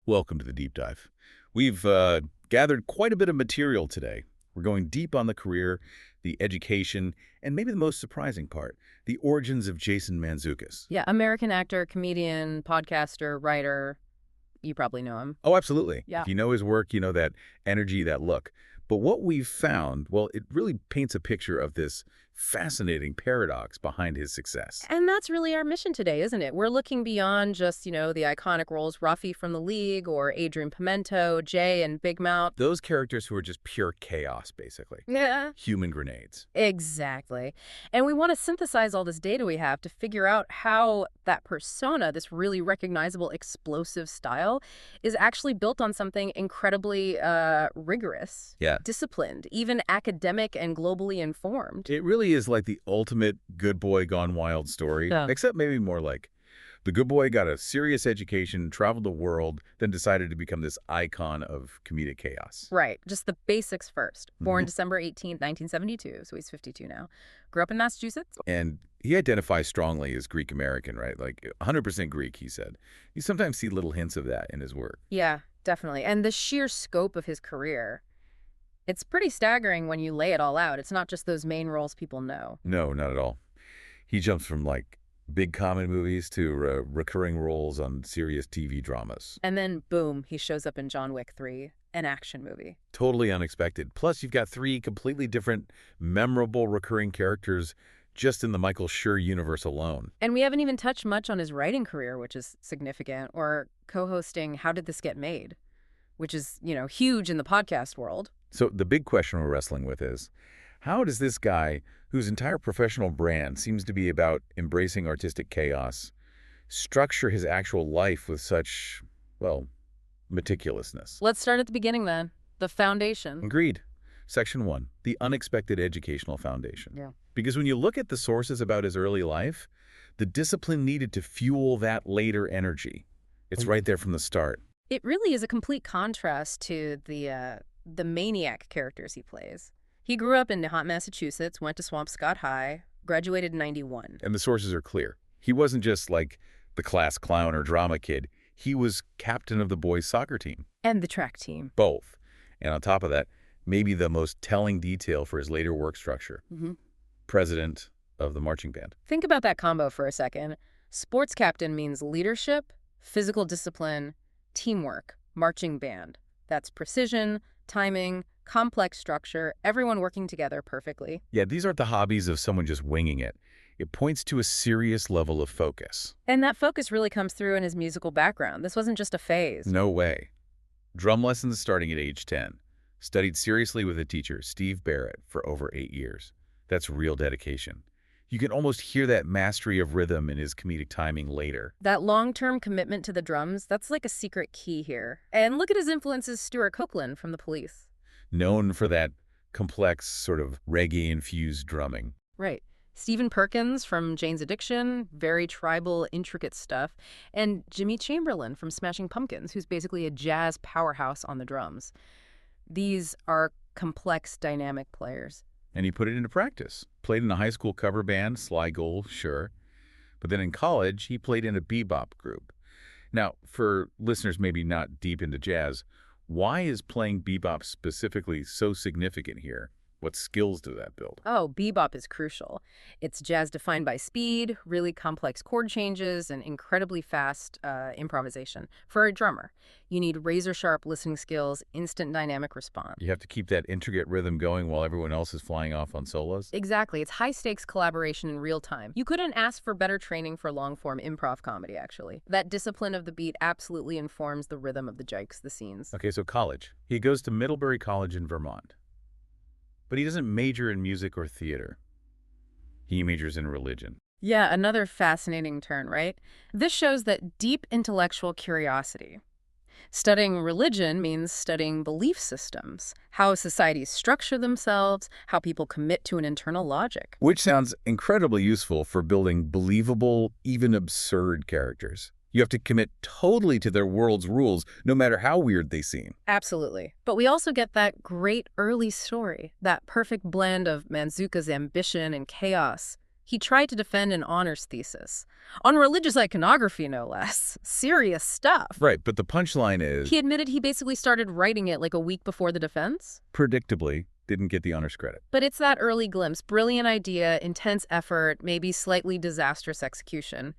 Welcome to the deep dive. We've gathered quite a bit of material today. We're going deep on the career, the education, and maybe the most surprising part, the origins of Jason Mantzoukas. Yeah, American actor, comedian, podcaster, writer. You probably know him. Oh, absolutely. Yeah. If you know his work, you know that energy, that look. But what we've found, well, it really paints a picture of this fascinating paradox behind his success. And that's really our mission today, isn't it? We're looking beyond just, the iconic roles Ruffy from The League or Adrian Pimento, Jay and Big Mouth. Those characters who are just pure chaos, basically. Yeah. Human grenades. Exactly. And we want to synthesize all this data we have to figure out how that persona, this really recognizable explosive style, is actually built on something incredibly rigorous, disciplined, even academic and globally informed. It really is like the ultimate good boy gone wild story, except maybe more like the good boy got a serious education, traveled the world, then decided to become this icon of comedic chaos. Right. Just the basics first. Born December 18th, 1972, so he's 52 now. Grew up in Massachusetts. And he identifies strongly as Greek-American, right? Like 100% Greek, he said. You sometimes see little hints of that in his work. Yeah, definitely. And the sheer scope of his career, it's pretty staggering when you lay it all out. It's not just those main roles people know. No, not at all. He jumps from like big comedy movies to recurring roles on serious TV dramas. And then, boom, he shows up in John Wick 3, an action movie. Totally unexpected. Plus, you've got three completely different, memorable recurring characters just in the Michael Schur universe alone. And we haven't even touched much on his writing career, which is significant, or co-hosting How Did This Get Made, which is, huge in the podcast world. So the big question we're wrestling with is, how does this guy, whose entire professional brand seems to be about embracing artistic chaos, structure his actual life with such, well, meticulousness? Let's start at the beginning then. The foundation. Agreed. Section 1, the unexpected educational foundation. Yeah. Because when you look at the sources about his early life, the discipline needed to fuel that later energy. It's right there from the start. It really is a complete contrast to the maniac characters he plays. He grew up in Nahant, Massachusetts, went to Swampscott High, graduated in 91. And the sources are clear. He wasn't just like the class clown or drama kid. He was captain of the boys' soccer team. And the track team. Both. And on top of that, maybe the most telling detail for his later work structure. President of the marching band. Think about that combo for a second. Sports captain means leadership, physical discipline, teamwork, marching band. That's precision, timing, complex structure, everyone working together perfectly. Yeah, these aren't the hobbies of someone just winging it. It points to a serious level of focus. And that focus really comes through in his musical background. This wasn't just a phase. No way. Drum lessons starting at age 10. Studied seriously with a teacher, Steve Barrett, for over 8 years. That's real dedication. You can almost hear that mastery of rhythm in his comedic timing later. That long-term commitment to the drums, that's like a secret key here. And look at his influences, Stuart Copeland from The Police. Known for that complex, sort of reggae-infused drumming. Right. Stephen Perkins from Jane's Addiction, very tribal, intricate stuff. And Jimmy Chamberlin from Smashing Pumpkins, who's basically a jazz powerhouse on the drums. These are complex, dynamic players. And he put it into practice. Played in a high school cover band, Sly Goal, sure. But then in college, he played in a bebop group. Now, for listeners maybe not deep into jazz, why is playing bebop specifically so significant here? What skills does that build? Oh, bebop is crucial. It's jazz defined by speed, really complex chord changes, and incredibly fast improvisation. For a drummer, you need razor-sharp listening skills, instant dynamic response. You have to keep that intricate rhythm going while everyone else is flying off on solos? Exactly. It's high-stakes collaboration in real time. You couldn't ask for better training for long-form improv comedy, actually. That discipline of the beat absolutely informs the rhythm of the jokes, the scenes. Okay, so college. He goes to Middlebury College in Vermont. But he doesn't major in music or theater. He majors in religion. Yeah, another fascinating turn, right? This shows that deep intellectual curiosity. Studying religion means studying belief systems, how societies structure themselves, how people commit to an internal logic. Which sounds incredibly useful for building believable, even absurd characters. You have to commit totally to their world's rules, no matter how weird they seem. Absolutely. But we also get that great early story, that perfect blend of Mantzoukas' ambition and chaos, He tried to defend an honors thesis. On religious iconography, no less. Serious stuff. Right, but the punchline is, He admitted he basically started writing it like a week before the defense. predictably, didn't get the honors credit. But it's that early glimpse. Brilliant idea, intense effort, maybe slightly disastrous execution,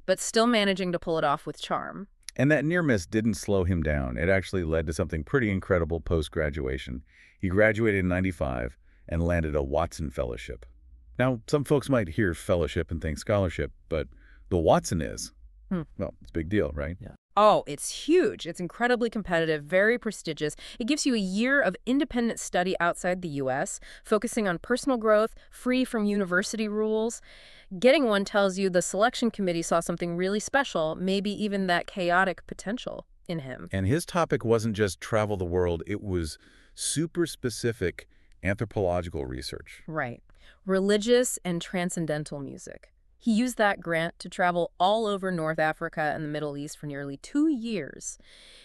but still managing to pull it off with charm. And that near miss didn't slow him down. It actually led to something pretty incredible post-graduation. He graduated in '95 and landed a Watson Fellowship. Now, some folks might hear fellowship and think scholarship, but the Watson is, well, it's a big deal, right? Yeah. Oh, it's huge. It's incredibly competitive, very prestigious. It gives you a year of independent study outside the U.S., focusing on personal growth, free from university rules. Getting one tells you the selection committee saw something really special, maybe even that chaotic potential in him. And his topic wasn't just travel the world, it was super specific anthropological research. Right. Religious and transcendental music. He used that grant to travel all over North Africa and the Middle East for nearly 2 years.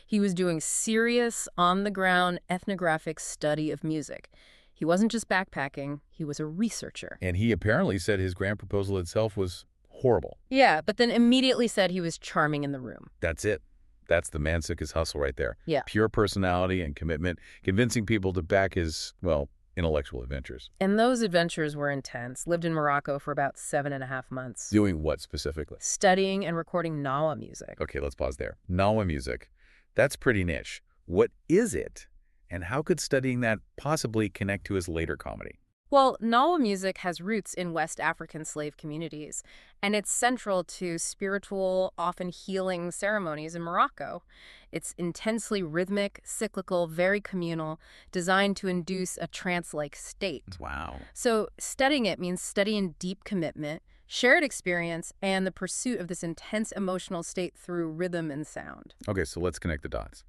He was doing serious, on-the-ground ethnographic study of music. He wasn't just backpacking, he was a researcher. And he apparently said his grant proposal itself was horrible. Yeah, but then immediately said he was charming in the room. That's it. That's the Mantzoukas hustle right there. Yeah. Pure personality and commitment, convincing people to back his, well, intellectual adventures. And those adventures were intense. Lived in Morocco for about 7.5 months. Doing what specifically? Studying and recording Nawa music. Okay, let's pause there. Nawa music. That's pretty niche. What is it? And how could studying that possibly connect to his later comedy? Well, Nawa music has roots in West African slave communities, and it's central to spiritual, often healing ceremonies in Morocco. It's intensely rhythmic, cyclical, very communal, designed to induce a trance-like state. Wow. So studying it means studying deep commitment, shared experience, and the pursuit of this intense emotional state through rhythm and sound. Okay, so let's connect the dots.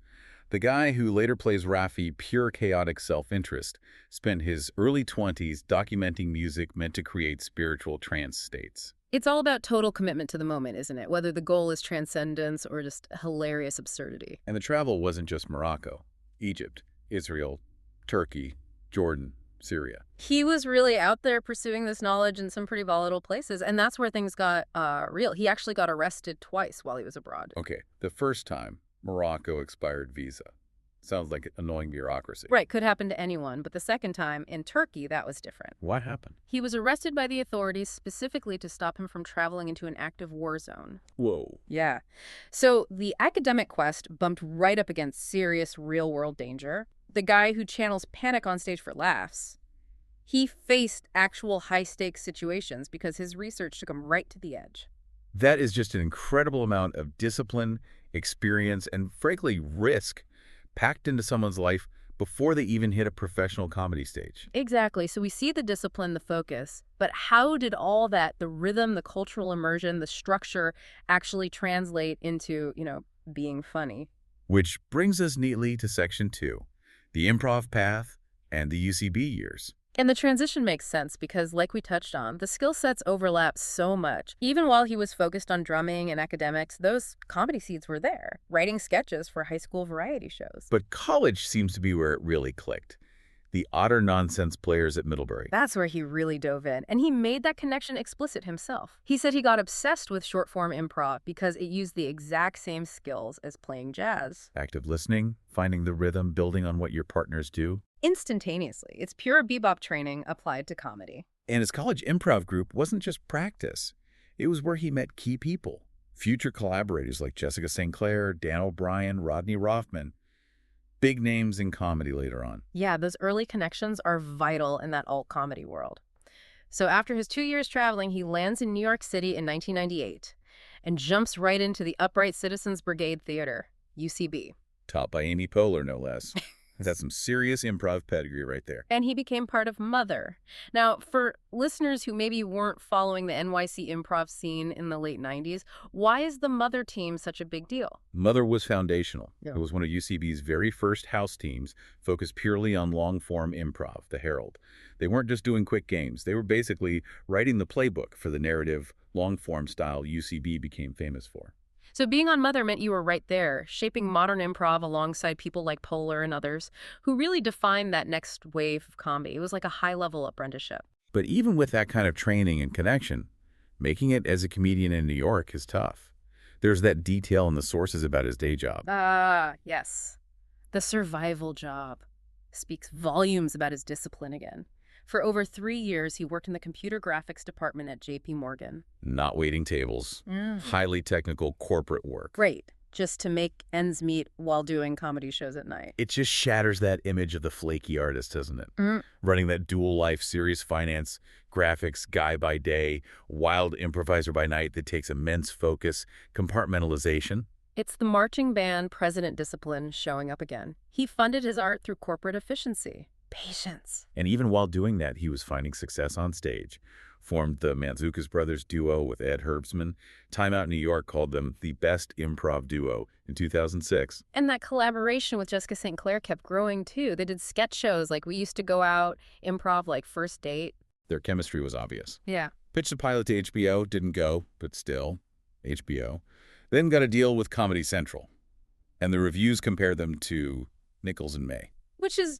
The guy who later plays Raffi, pure chaotic self-interest, spent his early 20s documenting music meant to create spiritual trance states. It's all about total commitment to the moment, isn't it? Whether the goal is transcendence or just hilarious absurdity. And the travel wasn't just Morocco, Egypt, Israel, Turkey, Jordan, Syria. He was really out there pursuing this knowledge in some pretty volatile places, and that's where things got real. He actually got arrested twice while he was abroad. Okay, the first time, Morocco expired visa. Sounds like annoying bureaucracy. Right, could happen to anyone, but the second time, in Turkey, that was different. What happened? He was arrested by the authorities specifically to stop him from traveling into an active war zone. Whoa. Yeah. So the academic quest bumped right up against serious real-world danger. The guy who channels panic on stage for laughs, he faced actual high-stakes situations because his research took him right to the edge. That is just an incredible amount of discipline, experience, and frankly, risk packed into someone's life before they even hit a professional comedy stage. Exactly. So we see the discipline, the focus, but how did all that, the rhythm, the cultural immersion, the structure, actually translate into, being funny? Which brings us neatly to section 2, the improv path and the UCB years. And the transition makes sense because, like we touched on, the skill sets overlap so much. Even while he was focused on drumming and academics, those comedy seeds were there, writing sketches for high school variety shows. But college seems to be where it really clicked. The otter nonsense players at Middlebury. That's where he really dove in, and he made that connection explicit himself. He said he got obsessed with short-form improv because it used the exact same skills as playing jazz. Active listening, finding the rhythm, building on what your partners do. Instantaneously. It's pure bebop training applied to comedy. And his college improv group wasn't just practice. It was where he met key people. Future collaborators like Jessica St. Clair, Dan O'Brien, Rodney Rothman. Big names in comedy later on. Yeah, those early connections are vital in that alt comedy world. So after his 2 years traveling, he lands in New York City in 1998 and jumps right into the Upright Citizens Brigade Theater, UCB. Taught by Amy Poehler, no less. That's some serious improv pedigree right there. And he became part of Mother. Now, for listeners who maybe weren't following the NYC improv scene in the late 90s, why is the Mother team such a big deal? Mother was foundational. Yeah. It was one of UCB's very first house teams focused purely on long-form improv, the Herald. They weren't just doing quick games. They were basically writing the playbook for the narrative, long-form style UCB became famous for. So being on Mother meant you were right there, shaping modern improv alongside people like Poehler and others who really defined that next wave of comedy. It was like a high-level apprenticeship. But even with that kind of training and connection, making it as a comedian in New York is tough. There's that detail in the sources about his day job. Ah, yes. The survival job speaks volumes about his discipline again. For over 3 years, he worked in the computer graphics department at J.P. Morgan. Not waiting tables. Highly technical corporate work. Great. Just to make ends meet while doing comedy shows at night. It just shatters that image of the flaky artist, doesn't it? Running that dual life, serious finance, graphics, guy by day, wild improviser by night that takes immense focus, compartmentalization. It's the marching band president discipline showing up again. He funded his art through corporate efficiency. Patience. And even while doing that, he was finding success on stage. Formed the Mantzoukas brothers duo with Ed Herbstman. Time Out New York called them the best improv duo in 2006. And that collaboration with Jessica St. Clair kept growing, too. They did sketch shows, like we used to go out, improv, like First Date. Their chemistry was obvious. Yeah. Pitched the pilot to HBO, didn't go, but still, HBO. Then got a deal with Comedy Central. And the reviews compared them to Nichols and May. Which is,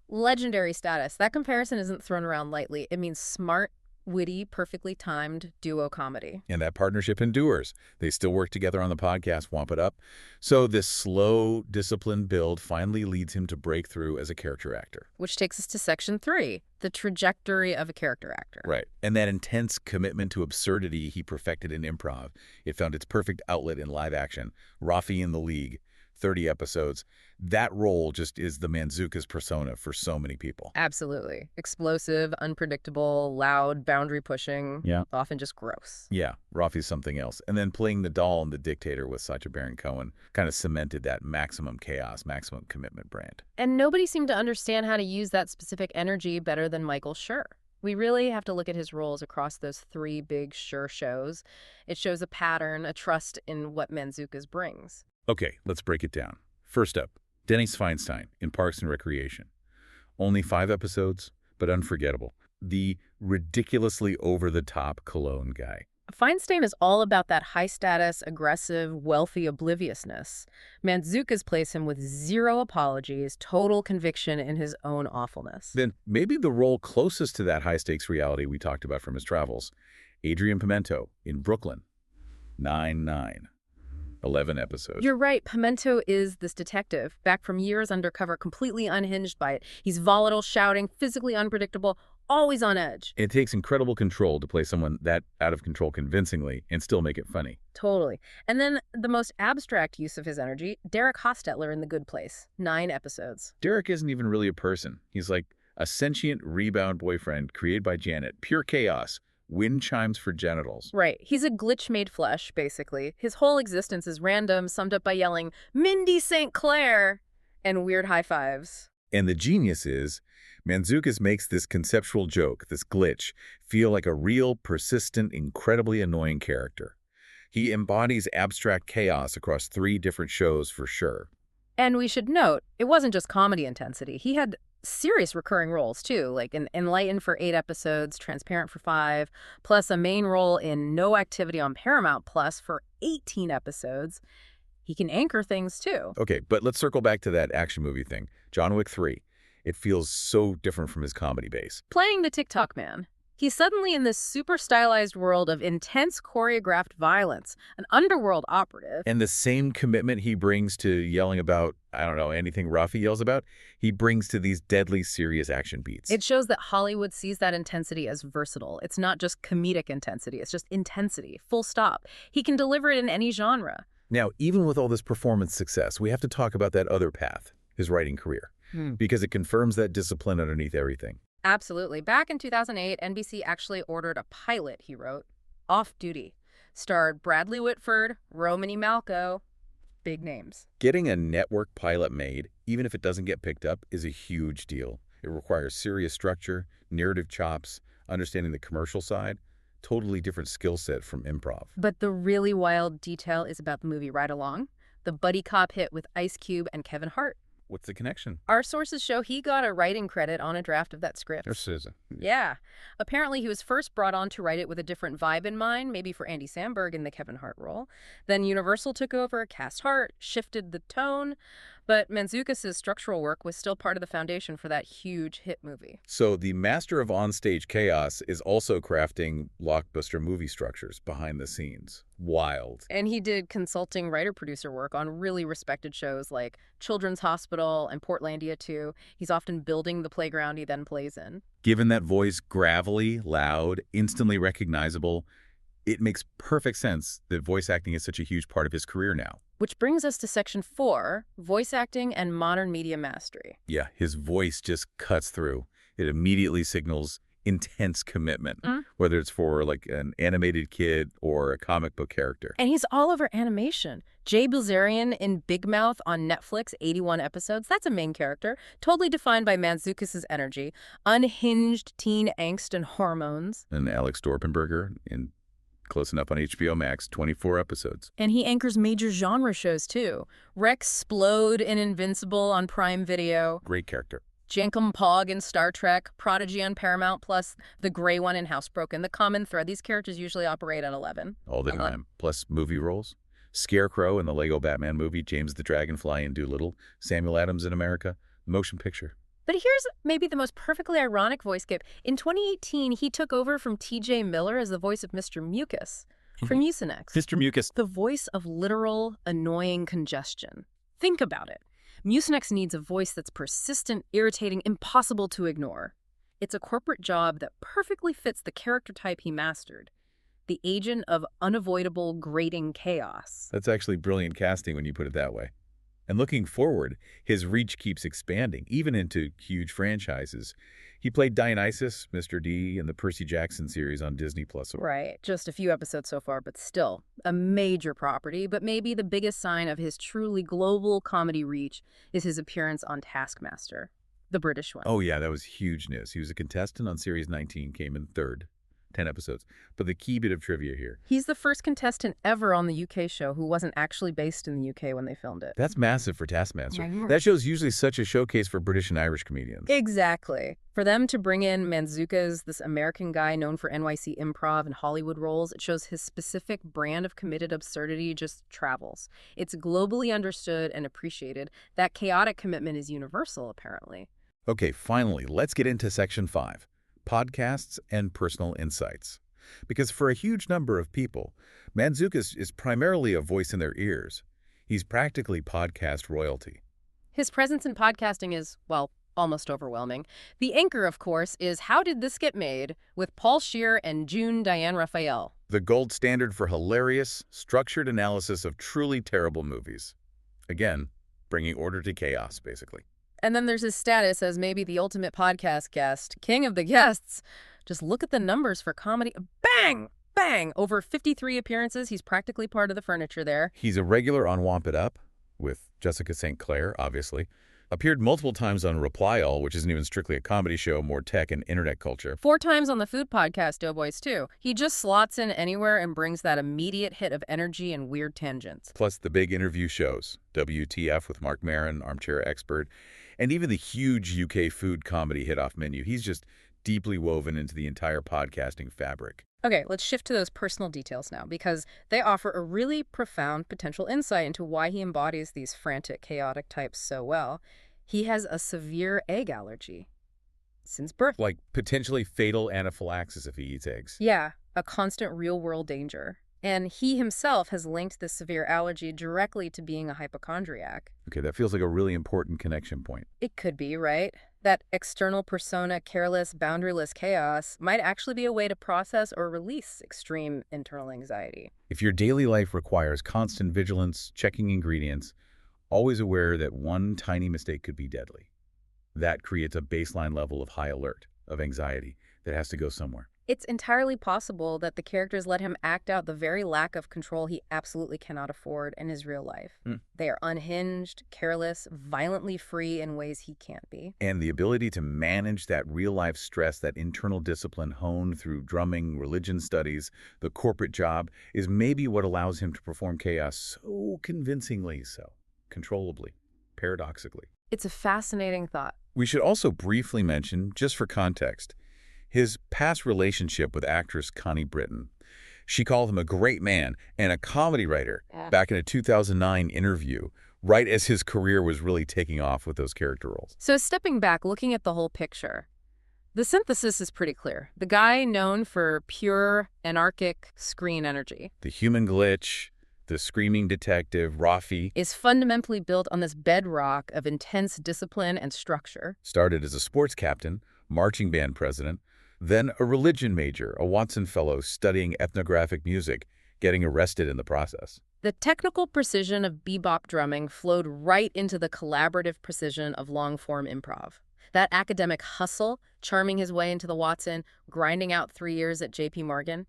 legendary status. That comparison isn't thrown around lightly. It means smart, witty, perfectly timed duo comedy. And that partnership endures. They still work together on the podcast, Womp It Up. So this slow, disciplined build finally leads him to break through as a character actor. Which takes us to section 3, the trajectory of a character actor. Right. And that intense commitment to absurdity he perfected in improv. It found its perfect outlet in live action. Rafi in the League, 30 episodes. That role just is the Mantzoukas persona for so many people. Absolutely. Explosive, unpredictable, loud, boundary-pushing, Yeah. often just gross. Yeah, Rafi's something else. And then playing the doll in The Dictator with Sacha Baron Cohen kind of cemented that maximum chaos, maximum commitment brand. And nobody seemed to understand how to use that specific energy better than Michael Schur. We really have to look at his roles across those 3 big Schur shows. It shows a pattern, a trust in what Mantzoukas brings. Okay, let's break it down. First up, Dennis Feinstein in Parks and Recreation. Only 5 episodes, but unforgettable. The ridiculously over-the-top cologne guy. Feinstein is all about that high-status, aggressive, wealthy obliviousness. Mantzoukas plays him with zero apologies, total conviction in his own awfulness. Then maybe the role closest to that high-stakes reality we talked about from his travels, Adrian Pimento in Brooklyn. 9-9. 11 episodes. You're right. Pimento is this detective, back from years undercover, completely unhinged by it. He's volatile, shouting, physically unpredictable, always on edge. It takes incredible control to play someone that out of control convincingly and still make it funny. Totally. And then the most abstract use of his energy, Derek Hostetler in The Good Place. 9 episodes. Derek isn't even really a person. He's like a sentient rebound boyfriend created by Janet. Pure chaos. Wind chimes for genitals. Right. He's a glitch made flesh, basically. His whole existence is random, summed up by yelling, "Mindy St. Clair!" and weird high fives. And the genius is, Mantzoukas makes this conceptual joke, this glitch, feel like a real, persistent, incredibly annoying character. He embodies abstract chaos across 3 different shows for sure. And we should note, it wasn't just comedy intensity. He had serious recurring roles, too, like in Enlightened for 8 episodes, Transparent for 5, plus a main role in No Activity on Paramount Plus for 18 episodes. He can anchor things, too. Okay, but let's circle back to that action movie thing. John Wick 3. It feels so different from his comedy base. Playing the TikTok man. He's suddenly in this super stylized world of intense choreographed violence, an underworld operative. And the same commitment he brings to yelling about, I don't know, anything Rafi yells about, he brings to these deadly serious action beats. It shows that Hollywood sees that intensity as versatile. It's not just comedic intensity, it's just intensity, full stop. He can deliver it in any genre. Now, even with all this performance success, we have to talk about that other path, his writing career, because it confirms that discipline underneath everything. Absolutely. Back in 2008, NBC actually ordered a pilot he wrote, Off Duty. Starred Bradley Whitford, Romany Malco, big names. Getting a network pilot made, even if it doesn't get picked up, is a huge deal. It requires serious structure, narrative chops, understanding the commercial side, totally different skill set from improv. But the really wild detail is about the movie Ride Along, the buddy cop hit with Ice Cube and Kevin Hart. What's the connection? Our sources show he got a writing credit on a draft of that script. There's Susan. Yeah. Apparently, he was first brought on to write it with a different vibe in mind, maybe for Andy Samberg in the Kevin Hart role. Then Universal took over, cast Hart, shifted the tone. But Mantzoukas' structural work was still part of the foundation for that huge hit movie. So the master of onstage chaos is also crafting blockbuster movie structures behind the scenes. Wild. And he did consulting writer-producer work on really respected shows like Children's Hospital and Portlandia 2. He's often building the playground he then plays in. Given that voice gravelly, loud, instantly recognizable, it makes perfect sense that voice acting is such a huge part of his career now. Which brings us to Section 4, voice acting and modern media mastery. Yeah, his voice just cuts through. It immediately signals intense commitment, whether it's for like an animated kid or a comic book character. And he's all over animation. Jay Bilzerian in Big Mouth on Netflix, 81 episodes. That's a main character, totally defined by Mantzoukas' energy, unhinged teen angst and hormones. And Alex Dorpenberger in Close Enough on HBO Max, 24 episodes. And he anchors major genre shows, too. Rex Splode in Invincible on Prime Video. Great character. Jankum Pog in Star Trek, Prodigy on Paramount+, the Gray One in Housebroken. The common thread, these characters usually operate at 11. All the time. Plus movie roles. Scarecrow in the Lego Batman movie, James the Dragonfly in Dolittle, Samuel Adams in America, motion picture. But here's maybe the most perfectly ironic voice skip. In 2018, he took over from T.J. Miller as the voice of Mr. Mucus from Mucinex. Mr. Mucus. The voice of literal, annoying congestion. Think about it. Mucinex needs a voice that's persistent, irritating, impossible to ignore. It's a corporate job that perfectly fits the character type he mastered. The agent of unavoidable, grating chaos. That's actually brilliant casting when you put it that way. And looking forward, his reach keeps expanding, even into huge franchises. He played Dionysus, Mr. D, in the Percy Jackson series on Disney+. Right. Just a few episodes so far, but still a major property. But maybe the biggest sign of his truly global comedy reach is his appearance on Taskmaster, the British one. Oh, yeah, that was huge news. He was a contestant on Series 19, came in third. 10 episodes. But the key bit of trivia here. He's the first contestant ever on the UK show who wasn't actually based in the UK when they filmed it. That's massive for Taskmaster. That show's usually such a showcase for British and Irish comedians. Exactly. For them to bring in Mantzoukas, this American guy known for NYC improv and Hollywood roles, it shows his specific brand of committed absurdity just travels. It's globally understood and appreciated. That chaotic commitment is universal, apparently. Okay, finally, let's get into Section 5. Podcasts and personal insights. Because for a huge number of people, Mantzoukas is primarily a voice in their ears. He's practically podcast royalty. His presence in podcasting is, well, almost overwhelming. The anchor, of course, is How Did This Get Made? With Paul Scheer and June Diane Raphael. The gold standard for hilarious, structured analysis of truly terrible movies. Again, bringing order to chaos, basically. And then there's his status as maybe the ultimate podcast guest, king of the guests. Just look at the numbers for comedy. Bang! Bang! Over 53 appearances. He's practically part of the furniture there. He's a regular on Womp It Up, with Jessica St. Clair, obviously. Appeared multiple times on Reply All, which isn't even strictly a comedy show, more tech and internet culture. 4 times on the food podcast, Doughboys, too. He just slots in anywhere and brings that immediate hit of energy and weird tangents. Plus the big interview shows, WTF with Mark Maron, Armchair Expert, and even the huge UK food comedy hit-off menu. He's just deeply woven into the entire podcasting fabric. Okay, let's shift to those personal details now, because they offer a really profound potential insight into why he embodies these frantic, chaotic types so well. He has a severe egg allergy since birth. Like potentially fatal anaphylaxis if he eats eggs. Yeah, a constant real-world danger. And he himself has linked this severe allergy directly to being a hypochondriac. Okay, that feels like a really important connection point. It could be, right? That external persona, careless, boundaryless chaos might actually be a way to process or release extreme internal anxiety. If your daily life requires constant vigilance, checking ingredients, always aware that one tiny mistake could be deadly, that creates a baseline level of high alert, of anxiety, that has to go somewhere. It's entirely possible that the characters let him act out the very lack of control he absolutely cannot afford in his real life. They are unhinged, careless, violently free in ways he can't be. And the ability to manage that real-life stress, that internal discipline honed through drumming, religion studies, the corporate job, is maybe what allows him to perform chaos so convincingly so, controllably, paradoxically. It's a fascinating thought. We should also briefly mention, just for context, his past relationship with actress Connie Britton. She called him a great man and a comedy writer back in a 2009 interview, right as his career was really taking off with those character roles. So stepping back, looking at the whole picture, the synthesis is pretty clear. The guy known for pure, anarchic screen energy The human glitch, the screaming detective, Rafi, is fundamentally built on this bedrock of intense discipline and structure. started as a sports captain, marching band president, then a religion major, a Watson Fellow studying ethnographic music, getting arrested in the process. The technical precision of bebop drumming flowed right into the collaborative precision of long-form improv. That academic hustle, charming his way into the Watson, grinding out 3 years at J.P. Morgan,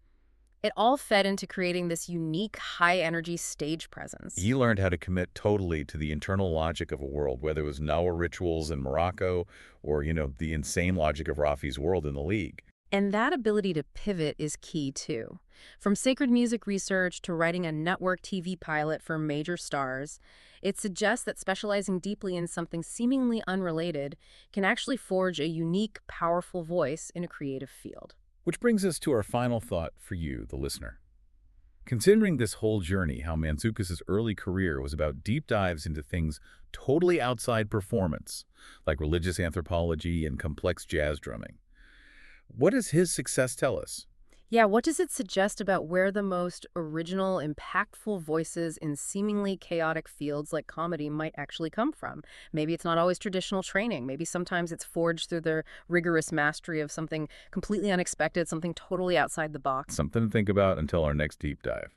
it all fed into creating this unique, high-energy stage presence. He learned how to commit totally to the internal logic of a world, whether it was Nawa rituals in Morocco or, the insane logic of Rafi's world in the League. And that ability to pivot is key, too. From sacred music research to writing a network TV pilot for major stars, it suggests that specializing deeply in something seemingly unrelated can actually forge a unique, powerful voice in a creative field. Which brings us to our final thought for you, the listener. Considering this whole journey, how Mantzoukas' early career was about deep dives into things totally outside performance, like religious anthropology and complex jazz drumming, what does his success tell us? Yeah, what does it suggest about where the most original, impactful voices in seemingly chaotic fields like comedy might actually come from? Maybe it's not always traditional training. Maybe sometimes it's forged through the rigorous mastery of something completely unexpected, something totally outside the box. Something to think about until our next deep dive.